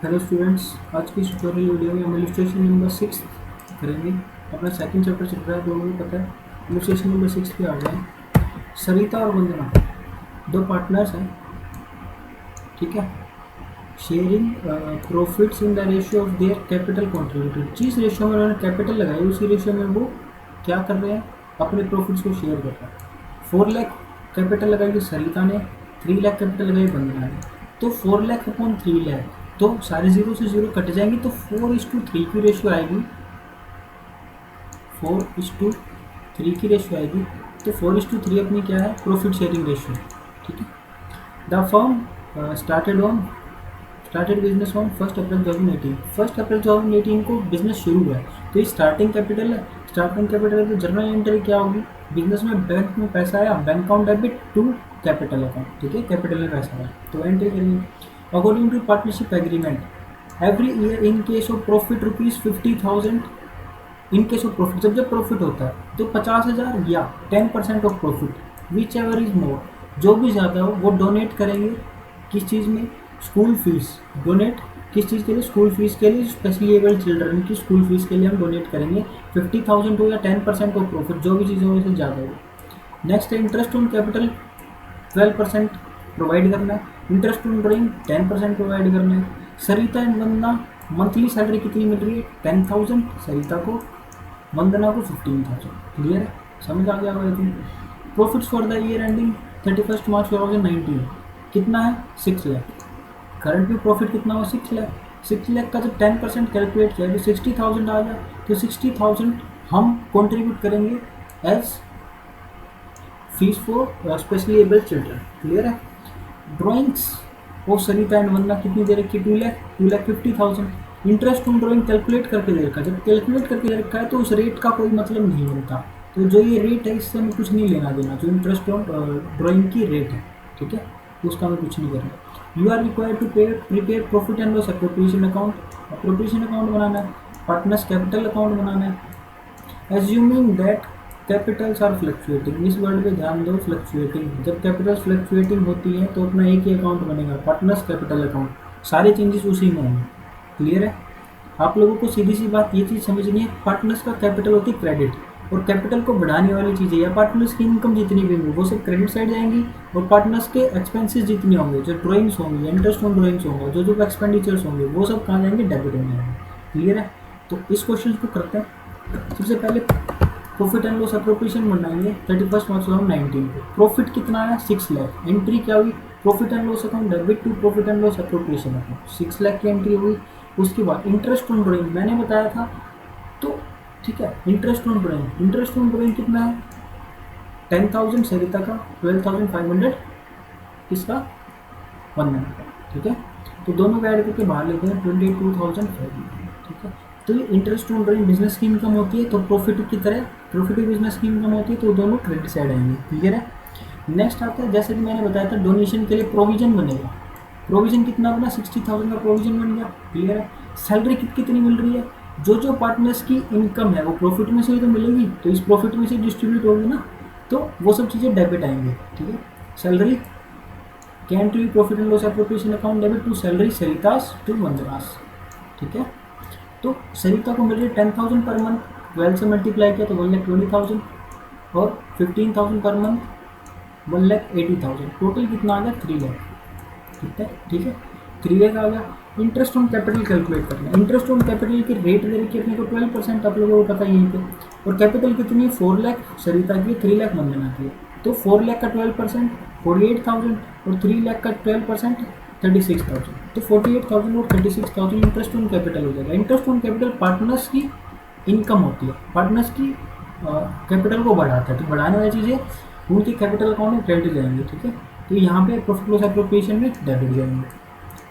Hello students, आज की tutorial video में हम इलस्ट्रेशन नंबर 6 करेंगे। अपना सेकंड चैप्टर चल रहा है, तो लोगों को पता है। इलस्ट्रेशन नंबर 6 पे आ गए। सरिता और वंदना दो पार्टनर्स हैं, ठीक है। Sharing profits in the ratio of their capital contributed. जिस रेशियो में उन्होंने कैपिटल लगाई उसी रेशियो में वो क्या कर रहे हैं, अपने प्रॉफिट्स को शेयर कर रहे हैं। 4 लाख कैपिटल लगाई सरिता ने, 3 लाख कैपिटल लगाई वंदना ने। तो 4 लाख अपॉन 3 लाख, तो सारे जीरो से जीरो कट जाएंगे, तो 4:3 की रेशियो आएगी। 4:3 की रेशियो आएगी। तो 4:3 अपनी क्या है, प्रॉफिट शेयरिंग रेशियो, ठीक है। The firm started business on 1 अप्रैल 2018। 1 अप्रैल 2018 को बिजनेस शुरू हुआ है, तो ये स्टार्टिंग कैपिटल है। स्टार्टिंग कैपिटल है तो जर्नल एंट्री क्या होगी, बिजनेस में बैंक में पैसा आया, bank account debit to capital account, ठीक है। कैपिटल में पैसा आया तो एंट्री करेंगे। According to partnership agreement, every year in case of profit ₹50,000। In case of profit, जब प्रॉफिट होता है तो 50,000 या 10% of profit, whichever is more, जो भी ज़्यादा हो वो डोनेट करेंगे। किस चीज़ में, स्कूल फीस। डोनेट किस चीज़ के लिए, स्कूल फीस के लिए। स्पेशली एबल्ड चिल्ड्रन की स्कूल फीस के लिए हम डोनेट करेंगे। 50,000 हो या 10% ऑफ प्रॉफिट, जो भी चीज़ हो से ज़्यादा हो। नेक्स्ट है इंटरेस्ट ऑन कैपिटल 12% प्रोवाइड करना है। इंटरेस्ट ऑन ड्राइंग 10% प्रोवाइड करना है। सरिता एंड वंदना मंथली सैलरी कितनी मिल रही है, 10,000 सरिता को, वंदना को 15,000। क्लियर है, समझ आ गया होगा तुम। Profits for the year ending 31 मार्च 2019 कितना है, 6 लाख। करंट में प्रॉफिट कितना हो, 6 लाख। 6 लाख का जब 10% कैलकुलेट किया तो 60,000 आ गया। तो 60,000 हम कॉन्ट्रीब्यूट करेंगे as fees for specially abled children. Clear है। ड्राइंग्स और सरिता एंड वंदना कितनी दे रखी है, 2,50,000। इंटरेस्ट ऑन ड्राइंग कैलकुलेट करके दे रखा है। जब कैलकुलेट करके दे रखा है तो उस रेट का कोई मतलब नहीं बनता। तो जो ये रेट है इससे हमें कुछ नहीं लेना देना, जो इंटरेस्ट ऑन ड्राइंग की रेट है, ठीक है, उसका हमें कुछ नहीं करना। You are required to prepare profit and loss appropriation account. Appropriation account बनाना है, पार्टनर्स कैपिटल अकाउंट बनाना है। Assuming that capitals are fluctuating, इस वर्ड पे ध्यान दो, फ्लक्चुएटिंग। जब कैपिटल्स फ्लक्चुएटिंग होती है तो अपना एक ही अकाउंट बनेगा, पार्टनर्स कैपिटल अकाउंट। सारे चेंजेस उसी में होंगे। क्लियर है। आप लोगों को सीधी सी बात ये चीज़ समझनी है, पार्टनर्स का कैपिटल होती है क्रेडिट, और कैपिटल को बढ़ाने वाली चीज़ें या पार्टनर्स की इनकम जितनी भी होंगी वो सब क्रेडिट साइड जाएंगी, और पार्टनर्स के एक्सपेंसेस जितने होंगे, जो ड्राइंग्स होंगी, इंटरेस्ट ऑन ड्राइंग्स होंगे, जो जो एक्सपेंडिचर्स होंगे वो सब कहाँ जाएंगे, डेबिट में जाएंगे। क्लियर है। तो इस क्वेश्चन को करते हैं। सबसे पहले प्रॉफिट एंड लॉस अप्रोप्रिएशन बनाएंगे 31 मार्च 2019 को। प्रॉफिट कितना आया, 6 लाख। एंट्री क्या हुई, profit and loss account debit to profit and loss appropriation account, 6 lakh की एंट्री हुई। उसके बाद इंटरेस्ट ऑन ड्राइंग मैंने बताया था, तो ठीक है। इंटरेस्ट ऑन ड्राइंग कितना है, 10,000 सरिता का, 12,500 किसका, वंदना का, ठीक है। तो दोनों को ऐड करके बाहर लेते हैं 22,500, ठीक है। तो ये इंटरेस्ट ऑन ड्राइंग बिजनेस की इनकम होती है, तो प्रॉफिट की तरह प्रॉफिट बिजनेस की इनकम होती है, तो दोनों क्रेडिट साइड आएंगे। क्लियर है। नेक्स्ट आता है, जैसे कि मैंने बताया था, डोनेशन के लिए प्रोविजन बनेगा। प्रोविजन कितना बना, 60,000 का प्रोविजन बन गया। क्लियर है। सैलरी कितनी मिल रही है, जो पार्टनर्स की इनकम है वो प्रॉफिट में से ही तो मिलेगी, तो इस प्रॉफिट में से डिस्ट्रीब्यूट होगी ना, तो वो सब चीज़ें डेबिट आएंगे, ठीक है। Salary can to profit and loss appropriation account debit to salary Sarita's to Vandana's, ठीक है। तो सरिता को मिल रही है 10,000 पर मंथ, 12 से मल्टीप्लाई किया तो 1,20,000, और 15,000 पर मंथ 1,80,000। टोटल कितना आ गया, 3 लाख, ठीक है। 3 लाख आ गया। इंटरेस्ट ऑन कैपिटल कैलकुलेट करना है। इंटरेस्ट ऑन कैपिटल की रेट दे रखी है अपने को 12%, आप लोगों को पता ही है। और कैपिटल कितनी है, 4 लाख सरिता की, 3 लाख वंदना की है। तो 4 लाख का 12% 48,000, और 3 लाख का 12% 36,000। तो 48,000 और 36,000 इंटरेस्ट ऑन कैपिटल हो जाएगा। इंटरेस्ट ऑन कैपिटल पार्टनर्स की इनकम होती है, पार्टनर्स की कैपिटल को बढ़ाता है, तो बढ़ाने वाली चीज़ें उनके कैपिटल अकाउंट में क्रेडिट जाएंगे, ठीक है। तो यहाँ पे प्रॉफिट लॉस एप्रोप्रिएशन में डेबिट जाएंगे।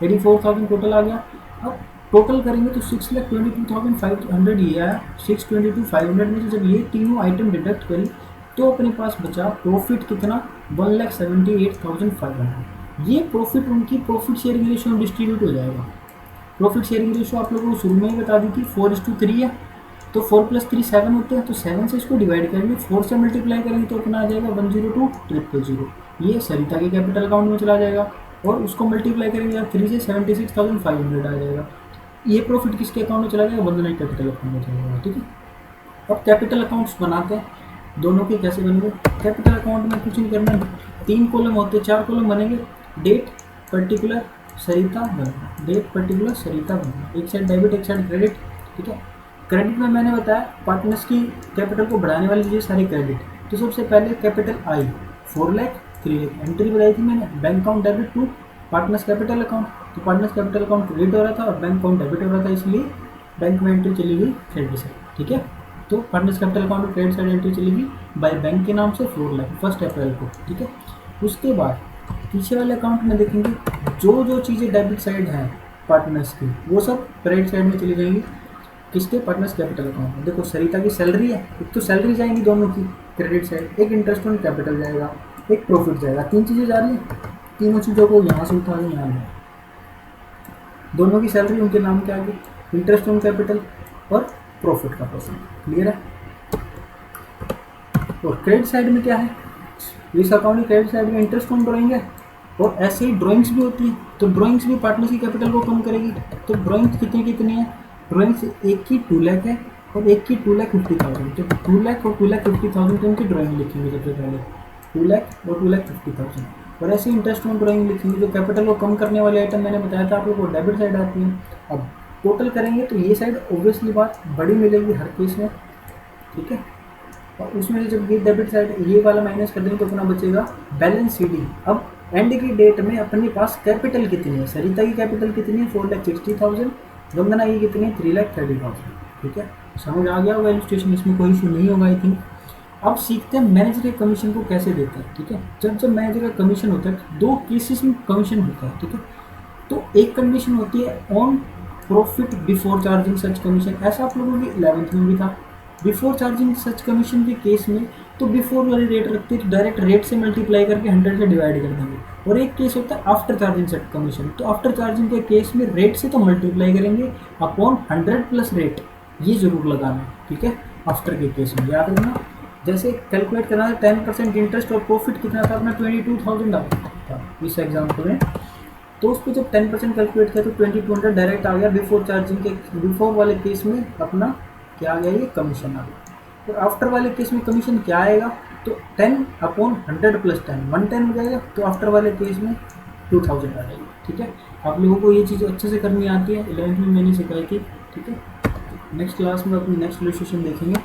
84,000 टोटल आ गया। अब टोटल करेंगे तो 6,22,500 ये आया। 622,500 में से जब ये तीनों आइटम डिडक्ट करी तो अपने पास बचा प्रॉफिट कितना, 1,78,500। ये प्रॉफिट उनकी प्रॉफिट शेयरिंग रेशियो में डिस्ट्रीब्यूट हो जाएगा। प्रॉफिट शेयरिंग रेशियो आप लोगों को शुरू में ही बता दी थी, 4:3 है। तो 4 + 3 7 होते हैं, तो 7 से इसको डिवाइड करेंगे, 4 से मल्टीप्लाई करेंगे तो अपना आ जाएगा 102,000। ये सरिता के कैपिटल अकाउंट में चला जाएगा, और उसको मल्टीप्लाई करेंगे आप 3 से 76,500 आ जाएगा। ये प्रॉफिट किसके अकाउंट में चला जाएगा? बंधन कैपिटल अकाउंट में चला जाएगा। ठीक है, अब कैपिटल अकाउंट्स बनाते हैं, दोनों के कैसे बनेंगे? कैपिटल अकाउंट में कुछ नहीं करना, 3 कॉलम होते हैं, 4 कॉलम बनेंगे। डेट पर्टिकुलर सरिता बनना, डेट पर्टिकुलर सरिता बनना, एक साइड डेबिट एक साइड क्रेडिट। ठीक है, क्रेडिट में मैंने बताया पार्टनर्स की कैपिटल को बढ़ाने वाली चीज़ें सारी क्रेडिट। तो सबसे पहले कैपिटल आई 4 लाख 3 लाख एंट्री बताई थी मैंने, bank account debit to partners capital account. तो पार्टनर्स कैपिटल अकाउंट क्रेडिट हो रहा था और बैंक अकाउंट डेबिट हो रहा था, इसलिए बैंक में एंट्री चली गई क्रेडिट साइड। ठीक है, तो पार्टनर्स कैपिटल अकाउंट में क्रेडिट साइड एंट्री चलेगी बाय बैंक के नाम से 4 लाख 1 अप्रैल को। ठीक है, उसके बाद पीछे वाले अकाउंट में देखेंगे जो जो चीज़ें डेबिट साइड हैं पार्टनर्स की, वो सब क्रेडिट साइड में चली जाएंगी। किसके? पार्टनर्स कैपिटल अकाउंट में। देखो सरिता की सैलरी है, एक तो सैलरी जाएंगी दोनों की क्रेडिट साइड, एक इंटरेस्ट ऑन कैपिटल जाएगा, एक प्रॉफिट जाएगा। 3 चीज़ें जा रही हैं, तीनों चीज़ों को यहाँ से उठा के यहाँ ले, दोनों की सैलरी उनके नाम के आगे, इंटरेस्ट ऑन कैपिटल और प्रॉफिट का प्रॉफिट। क्लियर है? और क्रेडिट साइड में क्या है? इस अकाउंट की क्रेडिट साइड में इंटरेस्ट ऑन ड्राइंग है और ऐसे ही ड्राइंग्स भी होती है, तो ड्राइंग्स भी पार्टनर्स की कैपिटल को कम करेगी। तो ड्राइंग्स कितनी है? ड्राइंग्स एक की 2 लाख है और एक की 2,50,000। तो 2 लाख और 2,50,000 की उनकी ड्राइंग लिखेंगे सबसे पहले, 2 लाख और 2,50,000। और ऐसे इंटरेस्ट ऑन ड्राइंग लिखेंगे। जो कैपिटल को कम करने वाले आइटम मैंने बताया था आप लोग को डेबिट साइड आती है। अब टोटल करेंगे तो ये साइड ऑब्वियसली बात बड़ी मिलेगी हर केस में। ठीक है, और उसमें से जब ये डेबिट साइड ये वाला माइनस कर देंगे तो अपना बचेगा बैलेंस शीट। अब एंड की डेट में अपने पास कैपिटल कितनी है? सरिता की कैपिटल कितनी है? 4,60,000। वंदना की कितनी है? 3,30,000। ठीक है, समझ आ गया होगा इलस्ट्रेशन, इसमें कोई इशू नहीं होगा आई थिंक। अब सीखते हैं मैनेजर के कमीशन को कैसे देते हैं। ठीक है, जब मैनेजर का कमीशन होता है तो 2 केसेस में कमीशन होता है। ठीक है, तो एक कंडीशन होती है on profit before charging such commission, ऐसा आप लोगों की 11th में भी था। बिफोर चार्जिंग सच कमीशन के केस में तो बिफोर वाली रेट रखते हैं तो डायरेक्ट रेट से मल्टीप्लाई करके 100 से डिवाइड कर देंगे। और एक केस होता है आफ्टर चार्जिंग सच कमीशन, तो आफ्टर चार्जिंग के केस में रेट से तो मल्टीप्लाई करेंगे अपॉन 100 प्लस रेट, ये जरूर लगाना है। ठीक है, आफ्टर के केस में याद रखना। जैसे कैलकुलेट करना था 10% इंटरेस्ट और प्रॉफिट कितना था अपना 22,000 था इस एग्जाम्पल में, तो उस पर जब 10% कैलकुलेट किया तो 2200 डायरेक्ट आ गया। बिफोर चार्जिंग के बिफोर वाले केस में अपना क्या आ गया? ये कमीशन आ गया। और आफ्टर वाले केस में कमीशन क्या आएगा? तो 10/100 प्लस 10 110 हो जाएगा। तो आफ्टर वाले केस में 2000 आ जाएगी। ठीक है, आप लोगों को ये चीज़ अच्छे से करनी आती है, 11th में मैंने सिखाई थी। ठीक है, नेक्स्ट क्लास में अपनी नेक्स्ट इलस्ट्रेशन देखेंगे।